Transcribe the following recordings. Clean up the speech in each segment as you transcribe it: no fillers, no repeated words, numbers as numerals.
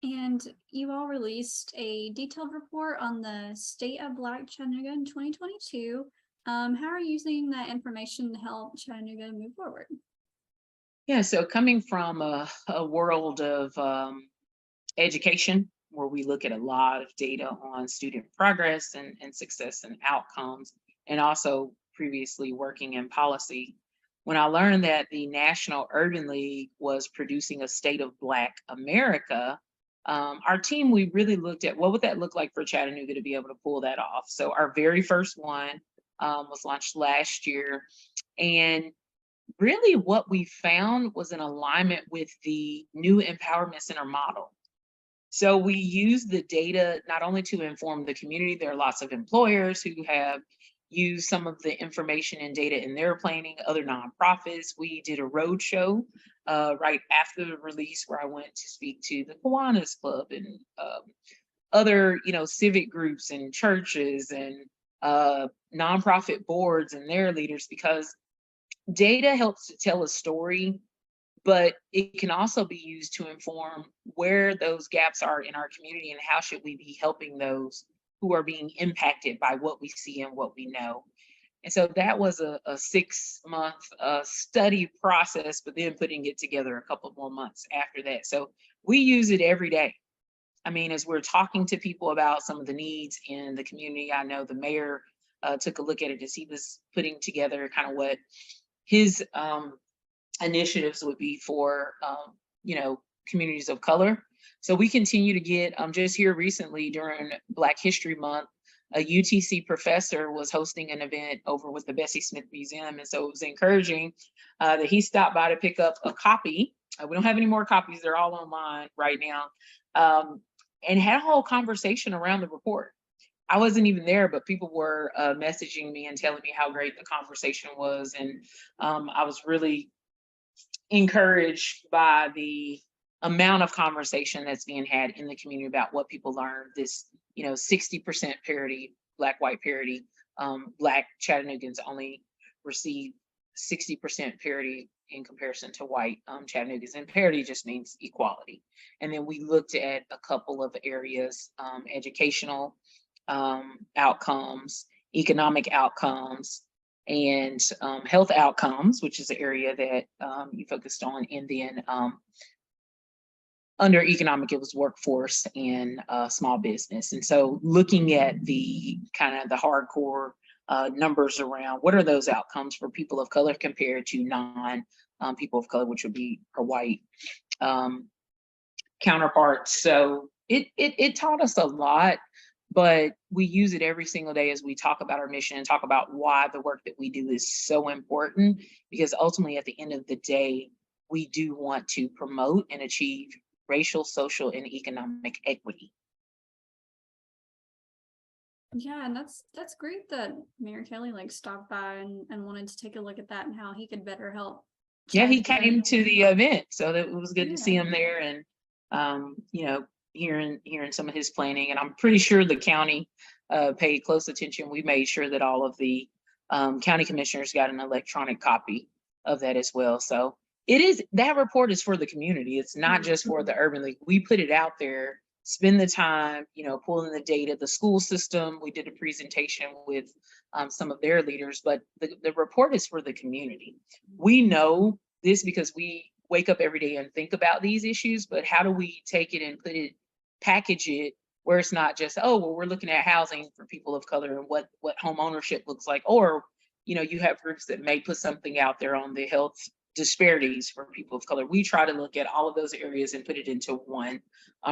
And you all released a detailed report on the State of Black Chattanooga in 2022. How are you using that information to help Chattanooga move forward? Yeah, so coming from a world of education, where we look at a lot of data on student progress and success and outcomes, and also previously working in policy, when I learned that the National Urban League was producing a State of Black America, our team, we really looked at what would that look like for Chattanooga to be able to pull that off. So our very first one was launched last year. And really what we found was an alignment with the new empowerment center model. So we use the data not only to inform the community, there are lots of employers who have used some of the information and data in their planning, other nonprofits. We did a road show right after the release where I went to speak to the Kiwanis Club and other, civic groups and churches and nonprofit boards and their leaders, because data helps to tell a story, but it can also be used to inform where those gaps are in our community and how should we be helping those who are being impacted by what we see and what we know. And so that was a 6-month study process, but then putting it together a couple more months after that. So we use it every day. I mean, as we're talking to people about some of the needs in the community, I know the mayor took a look at it as he was putting together kind of what his initiatives would be for communities of color. So we continue to get just here recently during Black History Month, a UTC professor was hosting an event over with the Bessie Smith Museum, and so it was encouraging that he stopped by to pick up a copy. We don't have any more copies; they're all online right now, and had a whole conversation around the report. I wasn't even there, but people were messaging me and telling me how great the conversation was, and I was really encouraged by the amount of conversation that's being had in the community about what people learned. This, 60% parity, Black white parity. Black Chattanoogans only receive 60% parity in comparison to white Chattanoogans, and parity just means equality. And then we looked at a couple of areas: educational outcomes, economic outcomes, and health outcomes, which is the area that you focused on. And then under economic, it was workforce and small business. And so looking at the kind of the hardcore numbers around what are those outcomes for people of color compared to non people of color, which would be our white counterparts. So it taught us a lot, but we use it every single day as we talk about our mission and talk about why the work that we do is so important, because ultimately at the end of the day, we do want to promote and achieve racial, social, and economic equity. Yeah, and that's great that Mayor Kelly stopped by and wanted to take a look at that and how he could better help Yeah, he Chattanooga. came to the event, so that it was good to see Yeah. him there, and hearing some of his planning. And I'm pretty sure the county paid close attention. We made sure that all of the county commissioners got an electronic copy of that as well. So that report is for the community. It's not just for the Urban League. We put it out there, spend the time, pulling the data. The school system, we did a presentation with some of their leaders, but the report is for the community. We know this because we wake up every day and think about these issues, but how do we take it and package it where it's not just, oh, well, we're looking at housing for people of color and what home ownership looks like, or you have groups that may put something out there on the health disparities for people of color. We try to look at all of those areas and put it into one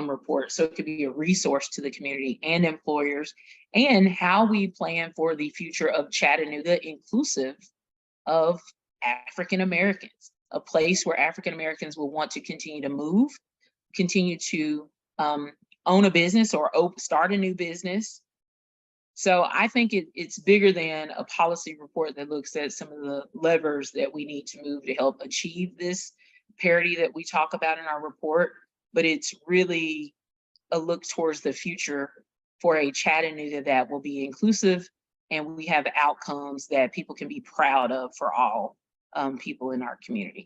report, so it could be a resource to the community and employers, and how we plan for the future of Chattanooga, inclusive of African Americans, a place where African Americans will want to continue to move, continue to own a business or start a new business. So I think it's bigger than a policy report that looks at some of the levers that we need to move to help achieve this parity that we talk about in our report, but it's really a look towards the future for a Chattanooga that will be inclusive, and we have outcomes that people can be proud of for all people in our community.